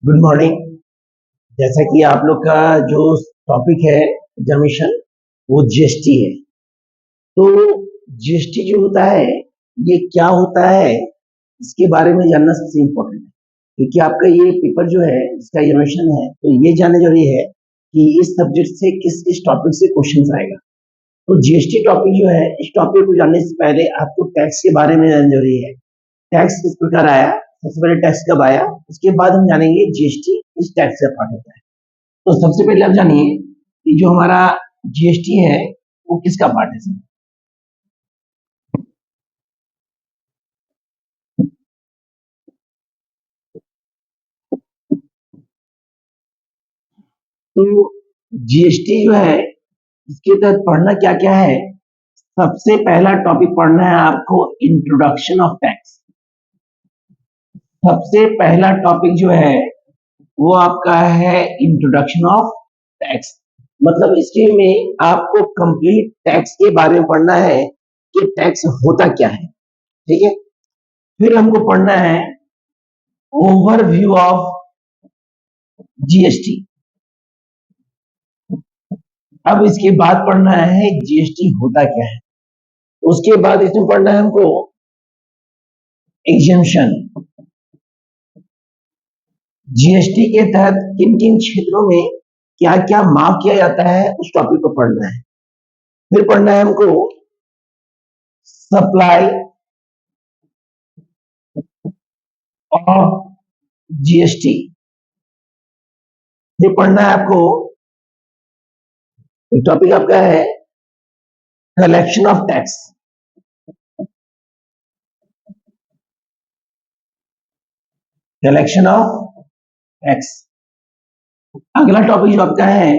Good morning. जैसा कि आप लोग का जो टॉपिक है एग्जामिनेशन वो जीएसटी है। तो जीएसटी जो होता है ये क्या होता है इसके बारे में जानना सबसे इम्पोर्टेंट है, क्योंकि आपका ये पेपर जो है इसका एग्जामिनेशन है तो ये जानना जरूरी है कि इस सब्जेक्ट से किस टॉपिक से क्वेश्चन आएगा। तो जीएसटी टॉपिक जो है इस टॉपिक को जानने से पहले आपको टैक्स के बारे में जानना जरूरी है। टैक्स किस प्रकार आया, सबसे पहले टैक्स कब आया, उसके बाद हम जानेंगे जीएसटी इस टैक्स का पार्ट होता है। तो सबसे पहले आप जानिए कि जो हमारा जीएसटी है वो किसका पार्ट है सर। तो जीएसटी जो है इसके तहत पढ़ना क्या क्या है। सबसे पहला टॉपिक पढ़ना है आपको इंट्रोडक्शन ऑफ टैक्स। सबसे पहला टॉपिक जो है वो आपका है इंट्रोडक्शन ऑफ टैक्स। मतलब इसके में आपको कंप्लीट टैक्स के बारे में पढ़ना है कि टैक्स होता क्या है। ठीक है, फिर हमको पढ़ना है ओवरव्यू ऑफ जीएसटी। अब इसके बाद पढ़ना है जीएसटी होता क्या है। उसके बाद इसमें पढ़ना है हमको एग्जेम्पशन। जीएसटी के तहत किन किन क्षेत्रों में क्या क्या माफ किया जाता है उस टॉपिक को पढ़ना है। फिर पढ़ना है हमको सप्लाई ऑफ जीएसटी। फिर पढ़ना है आपको टॉपिक आपका है collection of tax. Collection of tax. अगला टॉपिक जो आपका है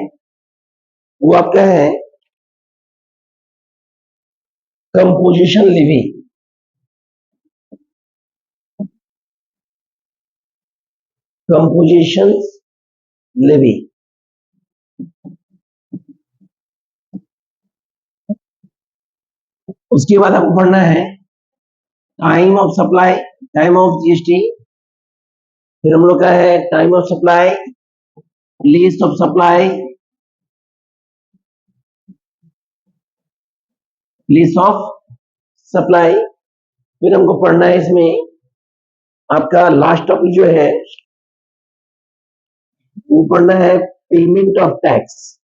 वो आपका है कंपोजिशन लिवी। Composition Levi. उसके बाद आपको पढ़ना है time of supply, time of GST. फिर हम लोग का है time of supply, list of supply, list of supply. फिर हमको पढ़ना है इसमें आपका लास्ट टॉपिक जो है वो पढ़ना है पेमेंट ऑफ टैक्स।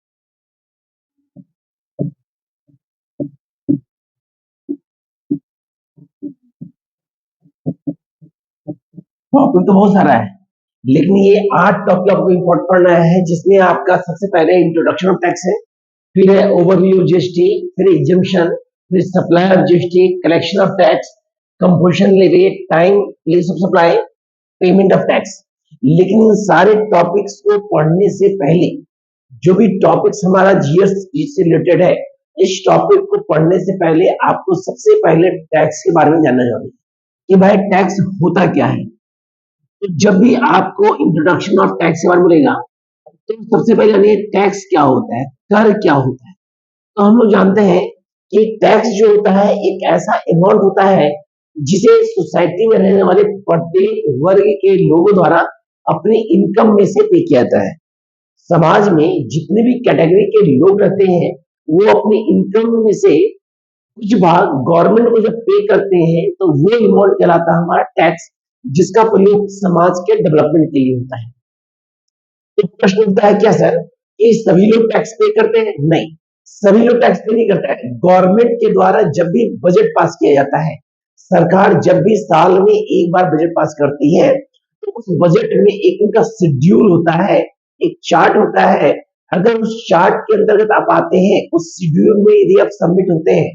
टॉपिक तो बहुत सारा है, लेकिन ये 8 टॉपिक आपको इम्पोर्टेंट पढ़ना है, जिसमें आपका सबसे पहले इंट्रोडक्शन ऑफ टैक्स है, फिर है ओवरव्यू ऑफ जीएसटी, फिर एग्जम्पशन, फिर supply of GST, collection of tax, composition levy, time, list of supply, payment of tax. लेकिन इन सारे टॉपिक्स को पढ़ने से पहले जो भी टॉपिक्स हमारा जीएसटी से रिलेटेड है, इस टॉपिक को पढ़ने से पहले आपको सबसे पहले टैक्स के बारे में जानना जरूरी है कि भाई टैक्स होता क्या है। तो जब भी आपको इंट्रोडक्शन ऑफ टैक्स के बारे में बोलेगा तो सबसे पहले जानिए टैक्स क्या होता है, कर क्या होता है। तो हम लोग जानते हैं कि टैक्स जो होता है एक ऐसा अमाउंट होता है जिसे सोसाइटी में रहने वाले प्रत्येक वर्ग के लोगों द्वारा अपने इनकम में से पे किया जाता है। समाज में जितने भी कैटेगरी के लोग रहते हैं वो अपने इनकम में से कुछ भाग गवर्नमेंट को जब पे करते हैं तो वो अमाउंट कहलाता है हमारा टैक्स, जिसका प्रयोग समाज के डेवलपमेंट के लिए होता है। तो प्रश्न उठता है क्या सर ये सभी लोग टैक्स पे करते हैं? नहीं, सभी लोग टैक्स पे नहीं करता है। गवर्नमेंट के द्वारा जब भी बजट पास किया जाता है, सरकार जब भी साल में एक बार बजट पास करती है तो उस बजट में एक उनका शेड्यूल होता है, एक चार्ट होता है। अगर उस चार्ट के अंतर्गत आप आते हैं, उस शेड्यूल में यदि आप सबमिट होते हैं,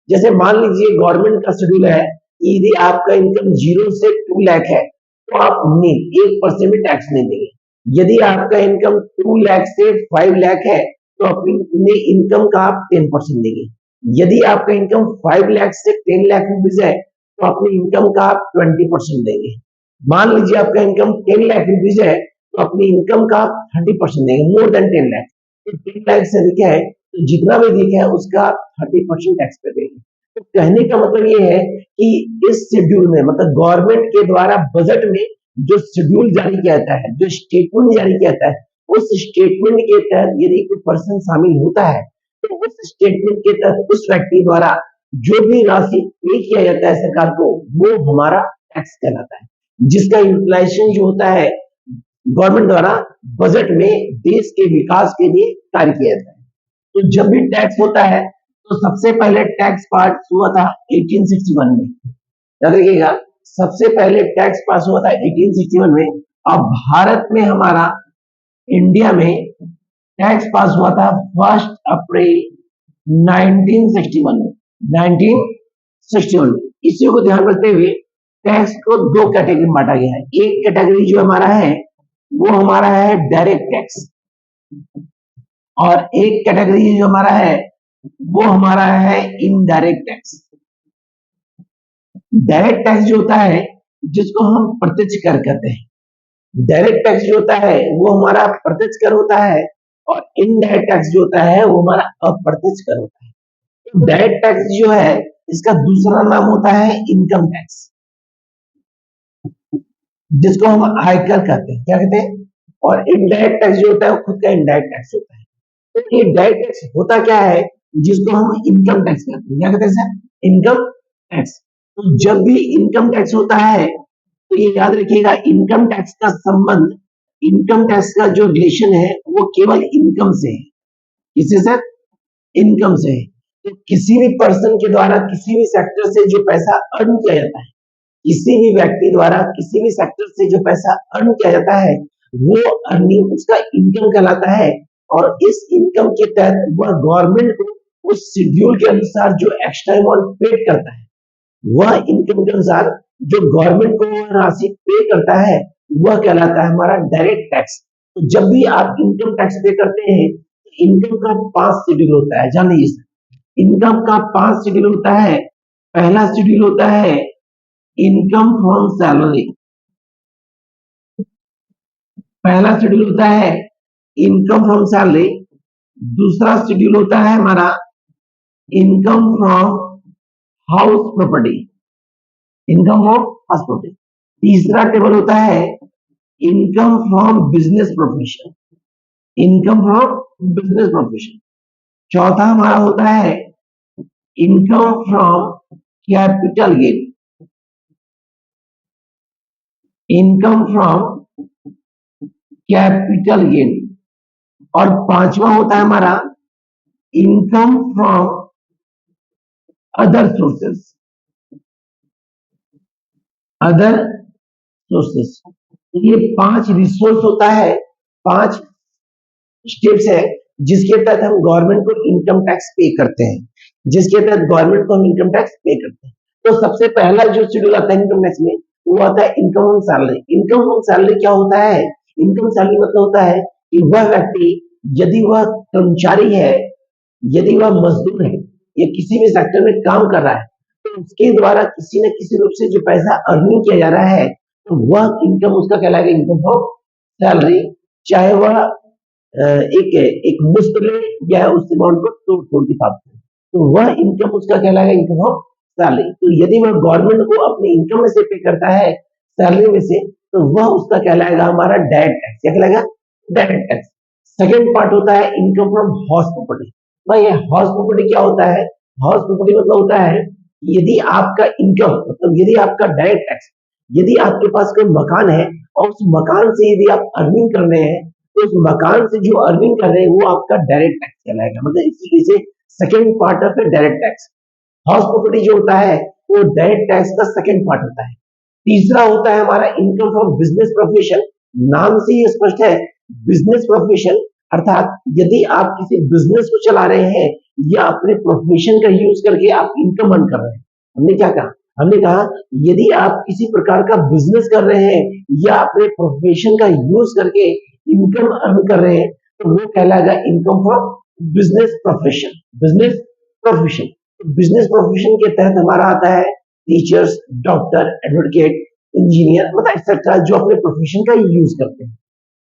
जैसे मान लीजिए गवर्नमेंट का शेड्यूल है, यदि आपका इनकम 0 से 2 लाख है तो आप 1% भी टैक्स नहीं देंगे। यदि आपका इनकम 2 लाख से 5 लाख है तो अपने इनकम का आप 10% देंगे। यदि आपका इनकम 5 लाख से 10 लाख रुपीज है तो अपने इनकम का आप 20% देंगे। मान लीजिए आपका इनकम 10 लाख रुपीज है तो अपनी इनकम का आप 30% देंगे, मोर देन 10 लाख। तो 10 लाख से अधिक है तो जितना भी अधिक है उसका 30% टैक्स पे देंगे। तो कहने का मतलब ये है कि इस शेड्यूल में मतलब गवर्नमेंट के द्वारा बजट में जो शेड्यूल जारी किया जाता है, जो स्टेटमेंट जारी किया जाता है, उस स्टेटमेंट के तहत यदि कोई पर्सन शामिल होता है तो उस स्टेटमेंट के तहत उस व्यक्ति द्वारा जो भी राशि पे किया जाता है सरकार को, वो हमारा टैक्स कहलाता है, जिसका यूटिलाइजेशन जो होता है गवर्नमेंट द्वारा बजट में देश के विकास के लिए कार्य किया जाता है। तो जब भी टैक्स होता है तो सबसे पहले टैक्स पास हुआ था 1861 में, याद रखिएगा, सबसे पहले टैक्स पास हुआ था 1861 में। अब भारत में हमारा इंडिया में टैक्स पास हुआ था 1 अप्रैल 1961 में, 1961 में। इसी को ध्यान रखते हुए टैक्स को दो कैटेगरी में बांटा गया है। एक कैटेगरी जो हमारा है वो हमारा है डायरेक्ट टैक्स, और एक कैटेगरी जो हमारा है वो हमारा है इनडायरेक्ट टैक्स। डायरेक्ट टैक्स जो होता है जिसको हम प्रत्यक्ष कर कहते हैं, डायरेक्ट टैक्स जो होता है वो हमारा प्रत्यक्ष कर होता है, और इनडायरेक्ट टैक्स जो होता है वो हमारा अप्रत्यक्ष कर होता है। डायरेक्ट टैक्स जो है इसका दूसरा नाम होता है इनकम टैक्स, जिसको हम आयकर कहते हैं, क्या कहते हैं। और इनडायरेक्ट टैक्स जो होता है वो खुद का इनडायरेक्ट टैक्स होता है। तो ये डायरेक्ट टैक्स होता क्या है, जिसको हम इनकम टैक्स कहते हैं, क्या कहते हैं सर, इनकम टैक्स। तो जब भी इनकम टैक्स होता है तो ये याद रखिएगा, इनकम टैक्स का संबंध, इनकम टैक्स का जो रिलेशन है वो केवल इनकम से है। किससे सर, इनकम से है। तो किसी भी पर्सन के द्वारा किसी भी सेक्टर से जो पैसा अर्न किया जाता है, किसी भी व्यक्ति द्वारा किसी भी सेक्टर से जो पैसा अर्न किया जाता है वो अर्निंग उसका इनकम कहलाता है। और इस इनकम के तहत वह गवर्नमेंट को उस शेड्यूल के अनुसार जो एक्स्ट्रा अमाउंट पे करता है, वह इनकम के अनुसार जो गवर्नमेंट को वह राशि पे करता है वह कहलाता है हमारा डायरेक्ट टैक्स। तो जब भी आप इनकम टैक्स पे करते हैं तो इनकम का 5 शेड्यूल होता है, जान लीजिए। इनकम का 5 शेड्यूल होता है। पहला शेड्यूल होता है इनकम फ्रॉम सैलरी, पहला शेड्यूल होता है इनकम फ्रॉम सैलरी। दूसरा शेड्यूल होता है हमारा income from house property, income from house property. तीसरा टेबल होता है income from business profession, income from business profession. चौथा हमारा होता है income from capital gain, income from capital gain. और पांचवा होता है हमारा income from other sources, other sources. तो ये 5 रिसोर्स होता है, 5 स्टेप्स है जिसके तहत हम गवर्नमेंट को इनकम टैक्स पे करते हैं, जिसके तहत गवर्नमेंट को हम इनकम टैक्स पे करते हैं। तो सबसे पहला जो शेड्यूल आता है इनकम टैक्स में वो आता है income on salary. Income on salary क्या होता है, इनकम सैलरी मतलब होता है कि वह व्यक्ति यदि वह कर्मचारी है, यदि वह मजदूर है या किसी भी सेक्टर में काम कर रहा है तो उसके द्वारा किसी न किसी रूप से जो पैसा अर्निंग किया जा रहा है तो वह इनकम उसका कहलाएगा इनकम ऑफ सैलरी। चाहे वह एक मुश्त ले या उस अमाउंट को तोड़ तोड़ के पाते हैं, तो वह इनकम उसका कहलाएगा इनकम ऑफ सैलरी। तो यदि वह गवर्नमेंट को अपनी इनकम में से पे करता है, सैलरी में से, तो वह उसका कहलाएगा हमारा डायरेक्ट टैक्स। क्या कहलाएगा, डायरेक्ट टैक्स। सेकेंड पार्ट होता है इनकम फ्रॉम हाउस प्रॉपर्टी। भाई ये हाउस प्रॉपर्टी क्या होता है, हाउस प्रॉपर्टी मतलब होता है यदि आपका इनकम मतलब यदि आपका डायरेक्ट टैक्स, यदि आपके पास कोई मकान है और उस मकान से यदि आप अर्निंग कर रहे हैं तो उस मकान से जो अर्निंग कर रहे हैं वो आपका डायरेक्ट टैक्स कहलाएगा। मतलब इसी से second part of direct tax. House property जो होता है वो डायरेक्ट टैक्स का सेकेंड पार्ट होता है। तीसरा होता है हमारा इनकम फ्रॉम बिजनेस प्रोफेशन। नाम से ही स्पष्ट है, बिजनेस प्रोफेशन अर्थात यदि आप किसी बिजनेस को चला रहे हैं या अपने प्रोफेशन का यूज करके आप इनकम अर्न कर रहे हैं। हमने क्या कहा, हमने कहा यदि आप किसी प्रकार का बिजनेस कर रहे हैं या अपने प्रोफेशन का यूज करके इनकम अर्न कर रहे हैं तो वो कहलाएगा income from business profession, business profession. Business profession के तहत हमारा आता है टीचर्स, डॉक्टर, एडवोकेट, इंजीनियर मतलब एक्सेट्रा जो अपने प्रोफेशन का यूज करते हैं।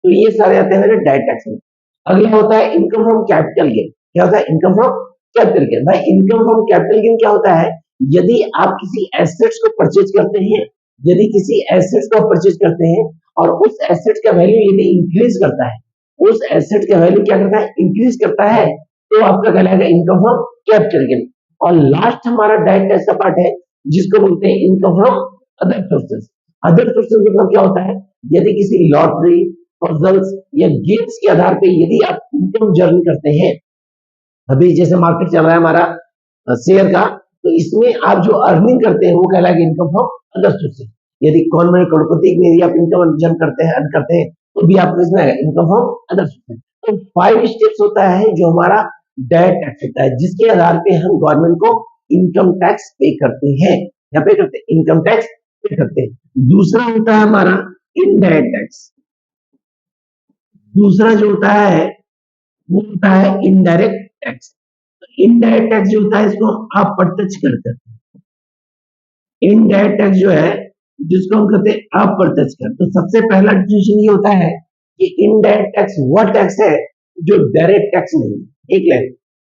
तो ये सारे आते हैं डायरेक्ट टैक्स में। अगला होता है इनकम फ्रॉम कैपिटल गेन। क्या होता है इनकम फ्रॉम कैपिटल गेन। भाई इनकम फ्रॉम कैपिटल गेन क्या होता है, यदि आप किसी एसेट्स को परचेज करते हैं यदि किसी एसेट को परचेज करते हैं और उस एसेट का वैल्यू यदि इंक्रीज करता है, उस एसेट का वैल्यू क्या करता है, इंक्रीज करता है, तो आपका कहलाएगा इनकम फ्रॉम कैपिटल गेन। और लास्ट हमारा डायरेक्ट टैक्स का पार्ट है जिसको बोलते हैं income from other sources. Other sources मतलब क्या होता है, यदि किसी लॉटरी, पजल्स या गेम्स के आधार पे यदि आप इनकम जर्न करते हैं, अभी जैसे मार्केट चल रहा है हमारा शेयर का, तो इसमें आप जो अर्निंग करते हैं वो कहलाएगा इनकम फ्रॉम अदर सोर्सेज। यदि कौन बने करोड़पति में यदि आप इनकम अर्न करते हैं, अर्न करते हैं, तो भी आपको इसमें आएगा इनकम फ्रॉम अदर सोर्सेज। तो 5 स्टेप्स होता है जो हमारा डायरेक्ट टैक्स होता है, जिसके आधार पे हम गवर्नमेंट को इनकम टैक्स पे करते हैं, या पे करते हैं, इनकम टैक्स पे करते हैं। दूसरा होता है हमारा इनडायरेक्ट टैक्स। दूसरा जो होता है वो होता है इनडायरेक्ट टैक्स। इनडायरेक्ट टैक्स जो होता है इसको आप अप्रत्यक्ष कर करते हैं। इनडायरेक्ट टैक्स जो है जिसको हम कहते हैं अप्रत्यक्ष कर। तो सबसे पहला डिफिनेशन ये होता है कि इनडायरेक्ट टैक्स वो टैक्स है जो डायरेक्ट टैक्स नहीं है। एक लाइन,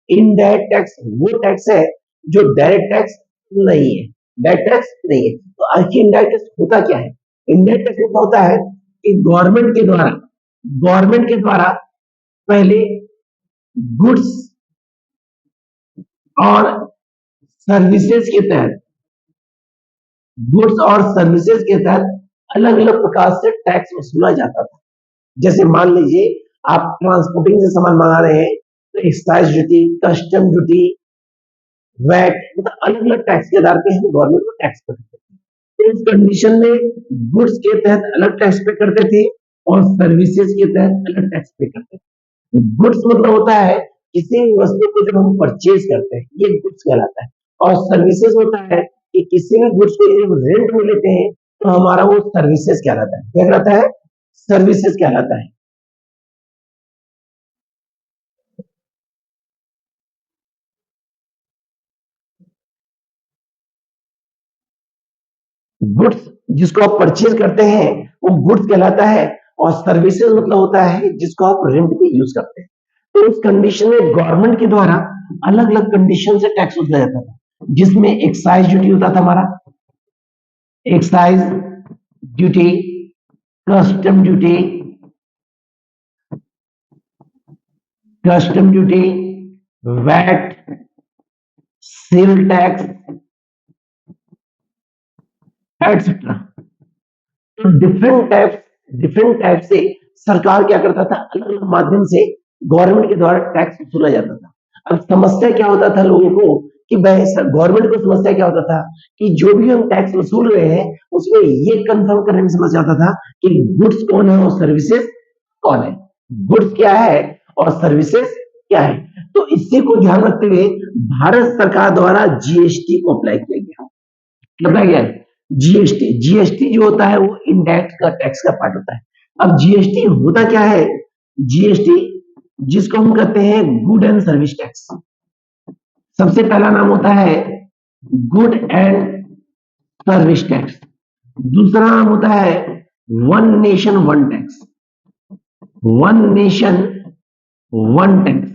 इनडायरेक्ट टैक्स वो टैक्स है जो डायरेक्ट टैक्स नहीं है, डायरेक्ट टैक्स नहीं है। तो आखिर इनडायरेक्ट टैक्स होता क्या है? इनडायरेक्ट टैक्स होता है कि गवर्नमेंट के द्वारा पहले गुड्स और सर्विसेज के तहत, गुड्स और सर्विसेज के तहत अलग अलग प्रकार से टैक्स वसूला जाता था। जैसे मान लीजिए आप ट्रांसपोर्टिंग से सामान मंगा रहे हैं, तो excise duty, custom duty, VAT, मतलब अलग अलग टैक्स के आधार पे हम गवर्नमेंट को टैक्स पे करते थे। तो इस कंडीशन में गुड्स के तहत अलग टैक्स पे करते थे और सर्विसेज के तहत अलग टैक्स पे करते थे। गुड्स मतलब होता है किसी भी वस्तु को जब हम परचेज करते हैं, ये गुड्स कहलाता है। और सर्विसेज होता है कि किसी भी गुड्स को जब रेंट में लेते हैं तो हमारा वो सर्विसेज कहलाता है। क्या कहलाता है? सर्विसेज कहलाता है। गुड्स जिसको आप परचेज करते हैं वो गुड्स कहलाता है, और सर्विसेज मतलब होता है जिसको आप रेंट पे यूज करते हैं। तो उस कंडीशन में गवर्नमेंट के द्वारा अलग अलग कंडीशन से टैक्स वसूला जाता था, जिसमें एक्साइज ड्यूटी होता था हमारा, excise duty, custom duty, custom duty, VAT, sale tax, etcetera. तो डिफरेंट टाइप से सरकार क्या करता था, अलग अलग माध्यम से गवर्नमेंट के द्वारा टैक्स वसूला जाता था। अब समस्या क्या होता था लोगों को कि गवर्नमेंट को समस्या क्या होता था कि जो भी हम टैक्स वसूल रहे हैं उसमें ये कंफर्म करने में समस्या आता था कि गुड्स कौन है और सर्विसेज कौन है, गुड्स क्या है और सर्विसेज क्या है। तो इसी को ध्यान रखते हुए भारत सरकार द्वारा जीएसटी को अप्लाई किया गया। बताया गया है जीएसटी। जीएसटी जो होता है वो इनडायरेक्ट का टैक्स का पार्ट होता है। अब जीएसटी होता क्या है? जीएसटी जिसको हम कहते हैं गुड एंड सर्विस टैक्स। सबसे पहला नाम होता है गुड एंड सर्विस टैक्स। दूसरा नाम होता है one nation one tax, one nation one tax.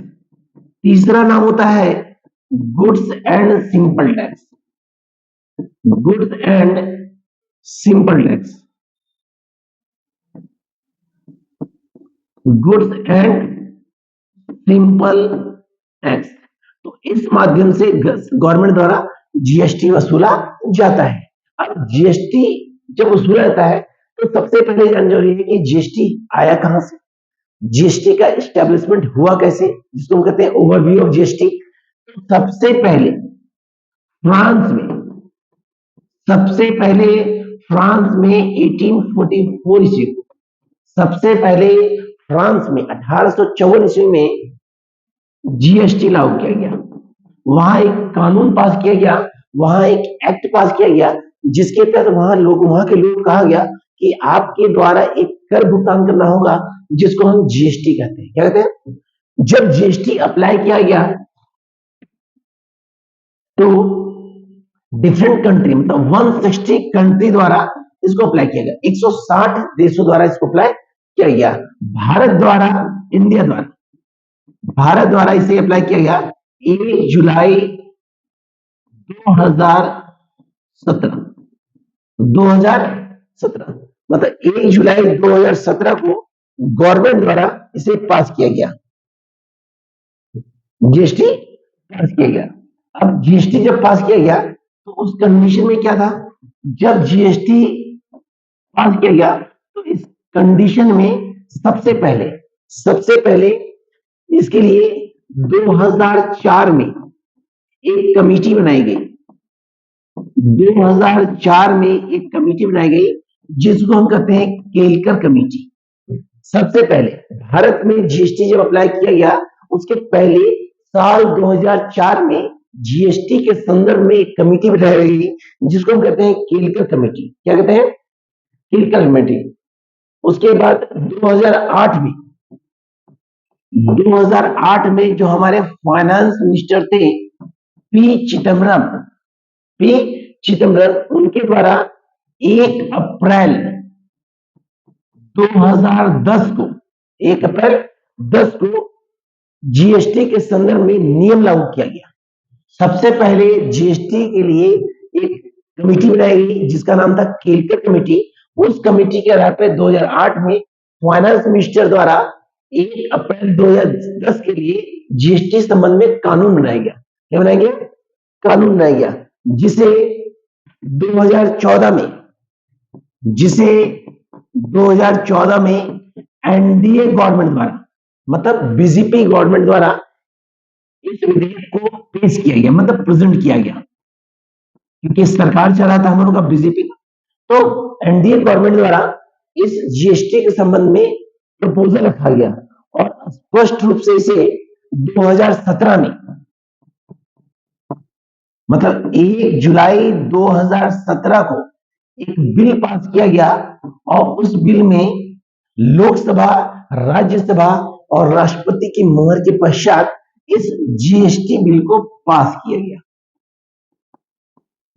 तीसरा नाम होता है goods and simple tax, goods and simple tax, goods and simple tax. तो इस माध्यम से गवर्नमेंट द्वारा जीएसटी वसूला जाता है। अब जीएसटी जब वसूला जाता है तो सबसे पहले जानना जरूरी है कि जीएसटी आया कहां से, जीएसटी का एस्टेब्लिशमेंट हुआ कैसे, जिसको हम कहते हैं ओवरव्यू ऑफ जीएसटी। सबसे पहले फ्रांस में, सबसे पहले फ्रांस में 1844 ईस्वी को, सबसे पहले फ्रांस में 1854 ईस्वी में जीएसटी लागू किया गया। वहां एक कानून पास किया गया, वहां एक एक्ट पास किया गया, जिसके तहत वहां के लोग कहा गया कि आपके द्वारा एक कर भुगतान करना होगा, जिसको हम जीएसटी कहते हैं। क्या कहते हैं? जब जीएसटी अप्लाई किया गया तो डिफरेंट कंट्री, मतलब 160 कंट्री द्वारा इसको अप्लाई किया गया, 160 देशों द्वारा इसको अप्लाई किया गया। भारत द्वारा, इंडिया द्वारा, भारत द्वारा इसे अप्लाई किया गया 1 जुलाई 2017। 2017, मतलब 1 जुलाई 2017 को गवर्नमेंट द्वारा इसे पास किया गया, जीएसटी पास किया गया। अब जीएसटी जब पास किया गया तो उस कंडीशन में क्या था, जब जीएसटी पास किया गया तो इस कंडीशन में सबसे पहले इसके लिए 2004 में एक कमेटी बनाई गई। 2004 में एक कमेटी बनाई गई जिसको हम कहते हैं केलकर कमेटी। सबसे पहले भारत में जीएसटी जब अप्लाई किया गया उसके पहले साल 2004 में जीएसटी के संदर्भ में एक कमेटी बनाई गई जिसको हम कहते हैं केलकर कमेटी। क्या कहते हैं? केलकर कमेटी। उसके बाद 2008 में जो हमारे फाइनेंस मिनिस्टर थे पी चिदम्बरम, उनके द्वारा 1 अप्रैल 2010 को जीएसटी के संदर्भ में नियम लागू किया गया। सबसे पहले जीएसटी के लिए एक कमेटी बनाई गई जिसका नाम था केलकर कमेटी। उस कमेटी के आधार पर 2008 में फाइनेंस मिनिस्टर द्वारा 1 अप्रैल 2010 के लिए जीएसटी संबंध में कानून बनाया गया। क्या बनाया गया? कानून बनाया गया, जिसे 2014 में एनडीए गवर्नमेंट द्वारा, मतलब बीजेपी गवर्नमेंट द्वारा इस विधेयक को पेश किया गया, मतलब प्रेजेंट किया गया, क्योंकि सरकार चल रहा था हम लोग का बीजेपी का। तो एनडीए गवर्नमेंट द्वारा इस जीएसटी के संबंध में प्रपोजल रखा गया और स्पष्ट रूप से इसे 2017 में, मतलब 1 जुलाई 2017 को एक बिल पास किया गया और उस बिल में लोकसभा, राज्यसभा और राष्ट्रपति की मुहर के पश्चात इस जीएसटी बिल को पास किया गया।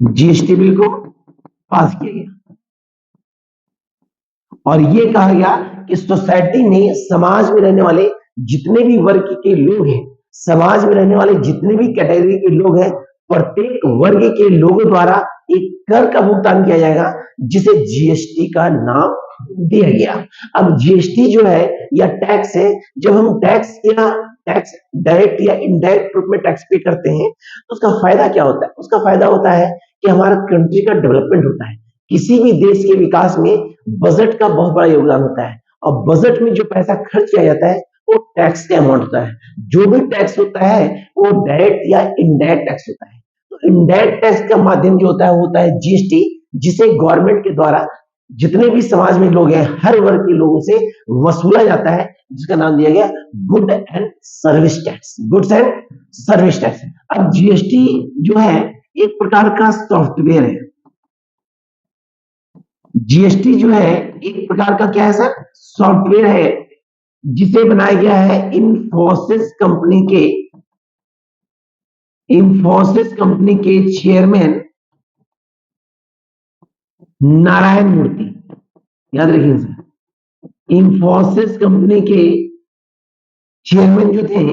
जीएसटी बिल को पास किया गया और यह कहा गया कि सोसाइटी में, समाज में रहने वाले जितने भी वर्ग के लोग हैं, समाज में रहने वाले जितने भी कैटेगरी के लोग हैं, प्रत्येक वर्ग के लोगों द्वारा एक कर का भुगतान किया जाएगा जिसे जीएसटी का नाम दिया गया। अब जीएसटी जो है या टैक्स है, जब हम टैक्स डायरेक्ट या इनडायरेक्ट रूप में टैक्स पे करते हैं तो उसका फायदा क्या होता है? उसका फायदा होता है कि हमारा कंट्री का डेवलपमेंट होता है। किसी भी देश के विकास में बजट का बहुत बड़ा योगदान होता है और बजट में जो पैसा खर्च किया जाता है वो टैक्स का अमाउंट होता है। जो भी टैक्स होता है वो डायरेक्ट या इनडायरेक्ट टैक्स होता है। तो इनडायरेक्ट टैक्स का माध्यम जो होता है वो होता है जीएसटी, जिसे गवर्नमेंट के द्वारा जितने भी समाज में लोग हैं, हर वर्ग के लोगों से वसूला जाता है, जिसका नाम दिया गया good and service tax, goods and service tax. अब जीएसटी जो है एक प्रकार का सॉफ्टवेयर है। जीएसटी जो है एक प्रकार का क्या है सर? सॉफ्टवेयर है, जिसे बनाया गया है इंफोसिस कंपनी के चेयरमैन नारायण मूर्ति। याद रखिए सर, इंफोसिस कंपनी के चेयरमैन जो थे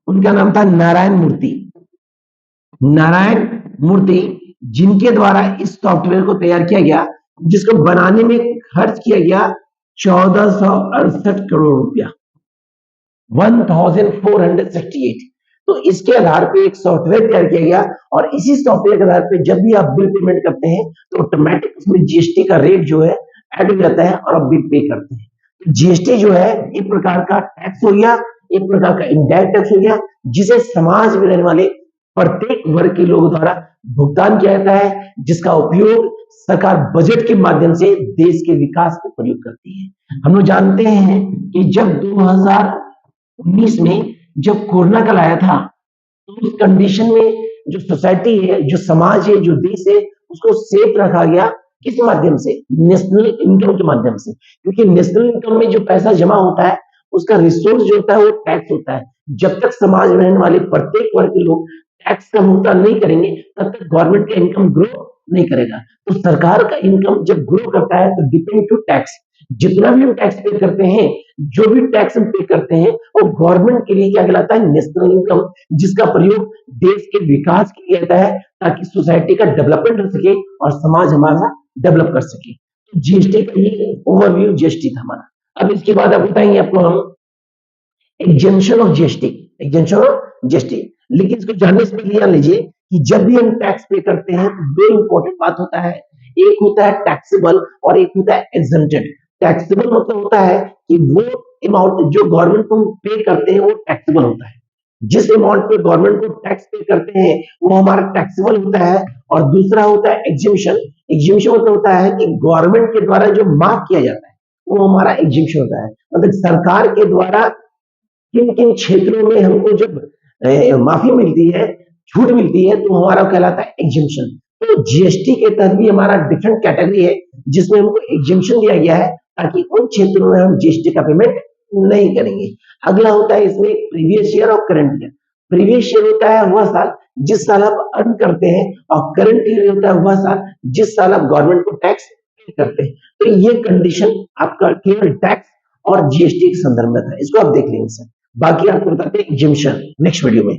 उनका नाम था नारायण मूर्ति, जिनके द्वारा इस सॉफ्टवेयर को तैयार किया गया, जिसको बनाने में खर्च किया गया 1468 करोड़ रुपया, 1468। तो इसके आधार पे एक सॉफ्टवेयर तैयार किया गया और इसी सॉफ्टवेयर के आधार पे जब भी आप बिल पेमेंट करते हैं तो ऑटोमेटिक उसमें जीएसटी का रेट जो है ऐड हो जाता है और आप बिल पे करते हैं। जीएसटी जो है एक प्रकार का टैक्स हो गया, एक प्रकार का इनडायरेक्ट टैक्स हो गया, जिसे समाज में रहने वाले प्रत्येक वर्ग के लोगों द्वारा भुगतान किया जाता है, जिसका उपयोग सरकार बजट के माध्यम से देश के विकास में प्रयोग करती है। हम लोग जानते हैं कि जब 2019 में जब कोरोना काल आया था तो उस कंडीशन में जो सोसाइटी है, जो समाज है, जो देश है, उसको सेफ रखा गया। किस माध्यम से? नेशनल इनकम के माध्यम से, क्योंकि नेशनल इनकम में जो पैसा जमा होता है उसका रिसोर्स जो होता है वो टैक्स होता है। जब तक समाज में रहने वाले प्रत्येक वर्ग के लोग टैक्स का भुगतान नहीं करेंगे तब तक गवर्नमेंट का इनकम ग्रो नहीं करेगा। तो सरकार का इनकम जब ग्रो करता है तो डिपेंड टू टैक्स, जितना भी हम टैक्स पे करते हैं, जो भी टैक्स हम पे करते हैं वो गवर्नमेंट के लिए क्या कहलाता है? नेशनल इनकम, जिसका प्रयोग देश के विकास के लिए होता है ताकि सोसाइटी का डेवलपमेंट हो सके और समाज हमारा डेवलप कर सके। तो जीएसटी का ये ओवरव्यू जीएसटी था हमारा। अब इसके बाद अब बताएंगे आपको हम exemption of GST, exemption of GST. लेकिन इसको जानने से पहले जान लीजिए कि जब भी हम टैक्स पे करते हैं तो दो इंपॉर्टेंट बात होता है, एक होता है टैक्सेबल और एक होता है एग्जेम्प्टेड। टैक्सेबल मतलब होता है कि वो अमाउंट जो गवर्नमेंट को हम पे करते हैं वो टैक्सेबल होता है। जिस अमाउंट पे गवर्नमेंट को टैक्स पे करते हैं वो हमारा टैक्सेबल होता है। और दूसरा होता है एग्जिबिशन। एग्जिबिशन मतलब होता है कि गवर्नमेंट के द्वारा जो माफ किया जाता है वो हमारा एग्जिबिशन होता है। मतलब सरकार के द्वारा किन किन क्षेत्रों में हमको जब माफी मिलती है, छूट मिलती है, तो हमारा कहलाता है एग्जिबिशन। तो जीएसटी के तहत भी हमारा डिफरेंट कैटेगरी है जिसमें हमको एग्जिबिशन दिया गया है ताकि उन क्षेत्रों में हम जीएसटी का पेमेंट नहीं करेंगे। अगला होता है इसमें प्रीवियस ईयर और करंट ईयर। प्रीवियस ईयर होता है वह साल जिस साल आप अर्न करते हैं और करंट ईयर होता है वह साल जिस साल आप गवर्नमेंट को टैक्स पे करते हैं। तो ये कंडीशन आपका केवल टैक्स और जीएसटी के संदर्भ में था, इसको आप देख लेंगे सर। बाकी आपको बताते हैं एग्जिबिशन नेक्स्ट वीडियो में।